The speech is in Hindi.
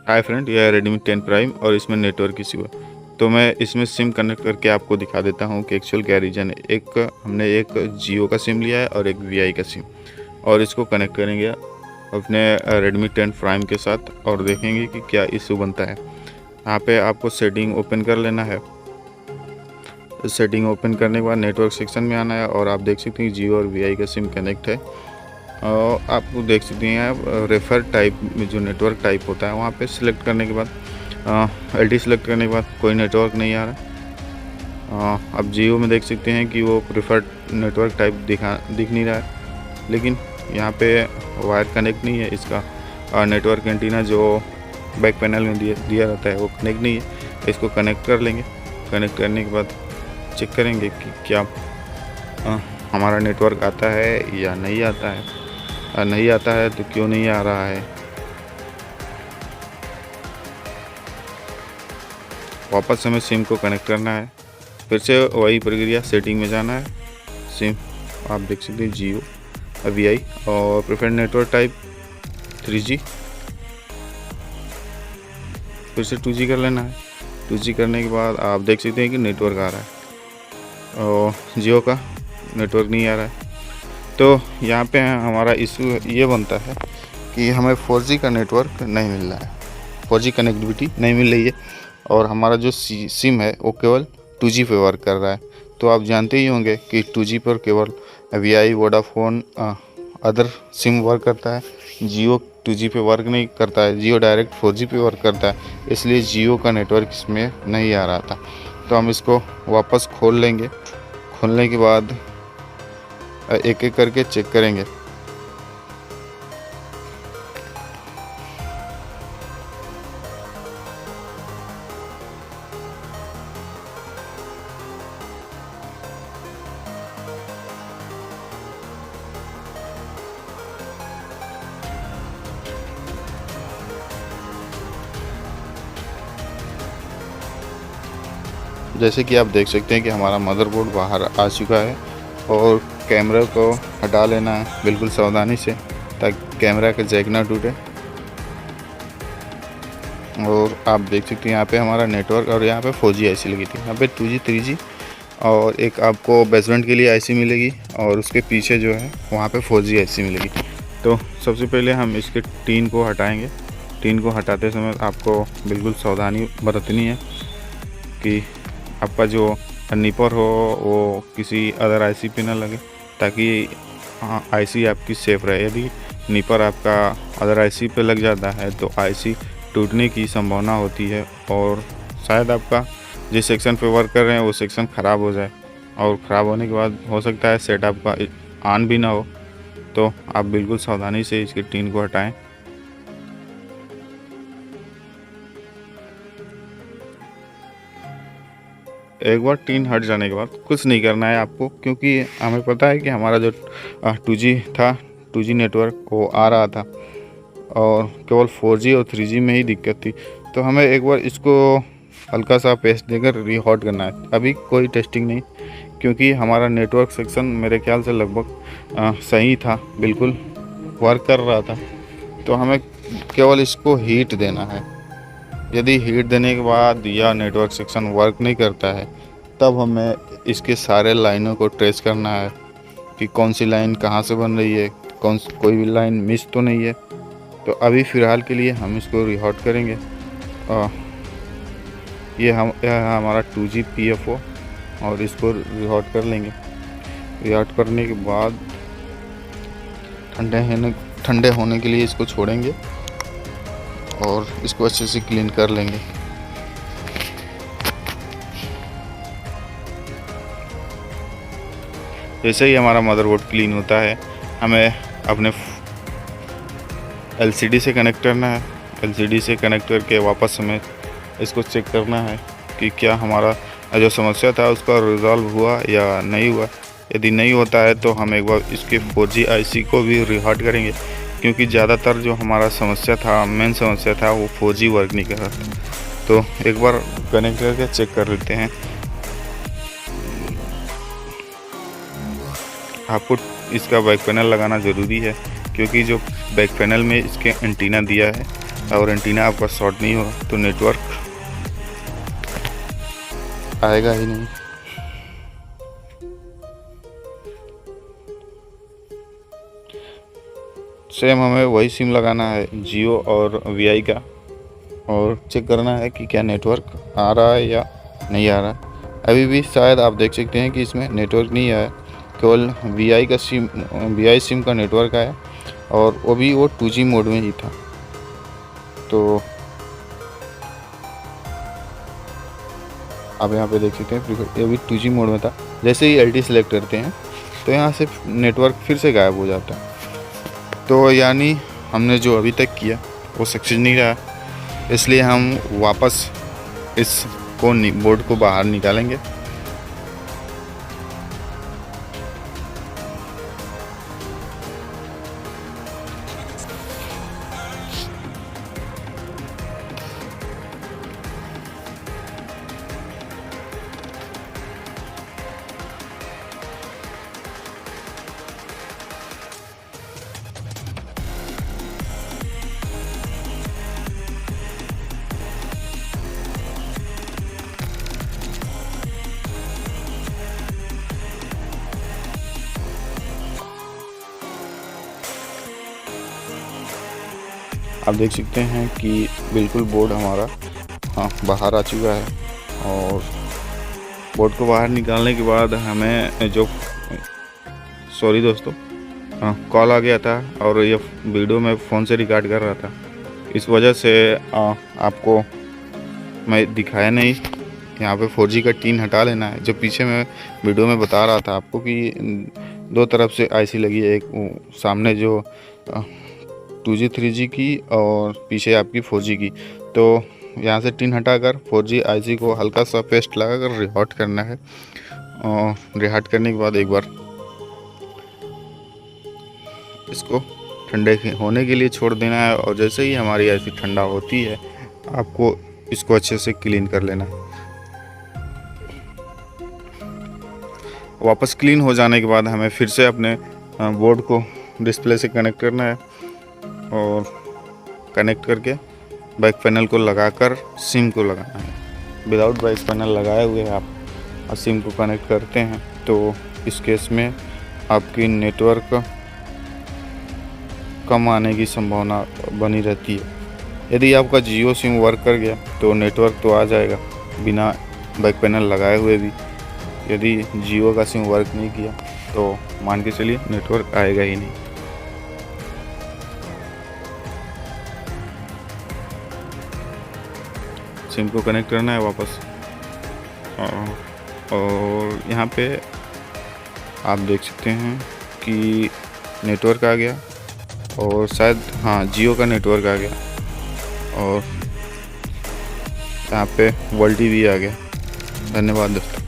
हाय फ्रेंड, यह है Redmi 10 प्राइम और इसमें नेटवर्क इशू है। तो मैं इसमें सिम कनेक्ट करके आपको दिखा देता हूँ कि एक्चुअल क्या रीज़न है। हमने एक जियो का सिम लिया है और एक वी का सिम, और इसको कनेक्ट करेंगे अपने Redmi 10 प्राइम के साथ और देखेंगे कि क्या इशू बनता है। यहाँ पे आपको सेटिंग ओपन कर लेना है। सेटिंग ओपन करने के बाद नेटवर्क सेक्शन में आना है और आप देख सकते हैं जियो और वी का सिम कनेक्ट है। और आप देख सकते हैं रेफर टाइप में जो नेटवर्क टाइप होता है वहाँ पे सिलेक्ट करने के बाद LTE सिलेक्ट करने के बाद कोई नेटवर्क नहीं आ रहा। अब जियो में देख सकते हैं कि वो प्रेफर्ड नेटवर्क टाइप दिख नहीं रहा है, लेकिन यहाँ पे वायर कनेक्ट नहीं है। इसका नेटवर्क एंटीना जो बैक पैनल में दिया रहता है वो कनेक्ट नहीं है। इसको कनेक्ट कर लेंगे। कनेक्ट करने के बाद चेक करेंगे कि क्या हमारा नेटवर्क आता है या नहीं आता है। नहीं आता है तो क्यों नहीं आ रहा है। वापस हमें सिम को कनेक्ट करना है। फिर से वही प्रक्रिया, सेटिंग में जाना है। सिम आप देख सकते हैं जियो वी और प्रेफर्ड नेटवर्क टाइप 3G। फिर से 2G कर लेना है। 2G करने के बाद आप देख सकते हैं कि नेटवर्क आ रहा है और जियो का नेटवर्क नहीं आ रहा है। तो यहाँ पे हमारा इशू ये बनता है कि हमें 4G का नेटवर्क नहीं मिल रहा है, 4G कनेक्टिविटी नहीं मिल रही है और हमारा जो सिम है वो केवल 2G पे वर्क कर रहा है। तो आप जानते ही होंगे कि 2G पर केवल Vi Vodafone other SIM work करता है। जियो 2G पे वर्क नहीं करता है, जियो डायरेक्ट 4G पे वर्क करता है, इसलिए जियो का नेटवर्क इसमें नहीं आ रहा था। तो हम इसको वापस खोल लेंगे। खोलने के बाद एक एक करके चेक करेंगे। जैसे कि आप देख सकते हैं कि हमारा मदरबोर्ड बाहर आ चुका है और कैमरा को हटा लेना है बिल्कुल सावधानी से, ताकि कैमरा का जैक ना टूटे। और आप देख सकते हैं यहाँ पे हमारा नेटवर्क और यहाँ पे 4G IC लगी थी। यहाँ पे 2G 3G और एक आपको बेसमेंट के लिए IC मिलेगी और उसके पीछे जो है वहाँ पे 4G IC मिलेगी। तो सबसे पहले हम इसके टीन को हटाएंगे। टीन को हटाते समय आपको बिल्कुल सावधानी बरतनी है कि आपका जो निपर हो वो किसी अदर IC पे ना लगे, ताकि IC आपकी सेफ रहे। यदि निपर आपका अदर IC पे लग जाता है तो IC टूटने की संभावना होती है और शायद आपका जिस सेक्शन पे वर्क कर रहे हैं वो सेक्शन ख़राब हो जाए और ख़राब होने के बाद हो सकता है सेट आपका ऑन भी ना हो। तो आप बिल्कुल सावधानी से इसके टीन को हटाएं। एक बार टीन हट जाने के बाद कुछ नहीं करना है आपको, क्योंकि हमें पता है कि हमारा जो 2G था, 2G नेटवर्क वो आ रहा था और केवल 4G और 3G में ही दिक्कत थी। तो हमें एक बार इसको हल्का सा पेस्ट देकर रीहॉट करना है। अभी कोई टेस्टिंग नहीं, क्योंकि हमारा नेटवर्क सेक्शन मेरे ख्याल से लगभग सही था, बिल्कुल वर्क कर रहा था। तो हमें केवल इसको हीट देना है। यदि हीट देने के बाद या नेटवर्क सेक्शन वर्क नहीं करता है तब हमें इसके सारे लाइनों को ट्रेस करना है कि कौन सी लाइन कहाँ से बन रही है, कोई भी लाइन मिस तो नहीं है। तो अभी फ़िलहाल के लिए हम इसको रिहॉट करेंगे। यह हमारा 2G PFO और इसको रिहॉट कर लेंगे। रिहॉट करने के बाद ठंडे होने के लिए इसको छोड़ेंगे और इसको अच्छे से क्लीन कर लेंगे। जैसे ही हमारा मदरबोर्ड क्लीन होता है हमें अपने LCD से कनेक्ट करना है। LCD से कनेक्ट करके वापस हमें इसको चेक करना है कि क्या हमारा जो समस्या था उसका रिज़ॉल्व हुआ या नहीं हुआ। यदि नहीं होता है तो हम एक बार इसके 4G IC को भी रिहॉट करेंगे, क्योंकि ज़्यादातर जो हमारा समस्या था, मेन समस्या था, वो 4G वर्क नहीं कर रहा था। तो एक बार कनेक्ट करके चेक कर लेते हैं। आपको इसका बैक पैनल लगाना ज़रूरी है, क्योंकि जो बैक पैनल में इसके एंटीना दिया है और एंटीना आपका शॉर्ट नहीं हो तो नेटवर्क आएगा ही नहीं। सेम हमें वही सिम लगाना है जियो और वीआई का, और चेक करना है कि क्या नेटवर्क आ रहा है या नहीं आ रहा है। अभी भी शायद आप देख सकते हैं कि इसमें नेटवर्क नहीं आया, केवल वीआई सिम का नेटवर्क आया, और वो भी वो 2G मोड में ही था। तो आप यहाँ पे देख सकते हैं ये भी 2G मोड में था। जैसे ही LTE सेलेक्ट करते हैं तो यहाँ से नेटवर्क फिर से गायब हो जाता है। तो यानी हमने जो अभी तक किया वो सक्सेस नहीं रहा, इसलिए हम वापस इस बोर्ड को बाहर निकालेंगे। आप देख सकते हैं कि बिल्कुल बोर्ड हमारा बाहर आ चुका है। और बोर्ड को बाहर निकालने के बाद हमें जो सॉरी दोस्तों कॉल आ गया था, और ये वीडियो मैं फ़ोन से रिकॉर्ड कर रहा था, इस वजह से आपको मैं दिखाया नहीं। यहाँ पे 4G का टीन हटा लेना है। जो पीछे मैं वीडियो में बता रहा था आपको कि 2 तरफ से IC लगी है, एक सामने जो 2G 3G की और पीछे आपकी 4G की। तो यहाँ से टीन हटाकर 4G IC को हल्का सा पेस्ट लगाकर रिहॉट करना है, और रिहॉट करने के बाद एक बार इसको ठंडे होने के लिए छोड़ देना है। और जैसे ही हमारी IC ठंडा होती है आपको इसको अच्छे से क्लीन कर लेना है। वापस क्लीन हो जाने के बाद हमें फिर से अपने बोर्ड को डिस्प्ले से कनेक्ट करना है, और कनेक्ट करके बैक पैनल को लगाकर सिम को लगाना है। विदाउट बैक पैनल लगाए हुए आप सिम को कनेक्ट करते हैं तो इस केस में आपकी नेटवर्क कम आने की संभावना बनी रहती है। यदि आपका जियो सिम वर्क कर गया तो नेटवर्क तो आ जाएगा बिना बैक पैनल लगाए हुए भी। यदि जियो का सिम वर्क नहीं किया तो मान के चलिए नेटवर्क आएगा ही नहीं। सिम को कनेक्ट करना है वापस, और यहाँ पे आप देख सकते हैं कि नेटवर्क आ गया, और शायद जियो का नेटवर्क आ गया, और यहाँ पे वर्ल्ड टीवी आ गया। धन्यवाद दोस्तों।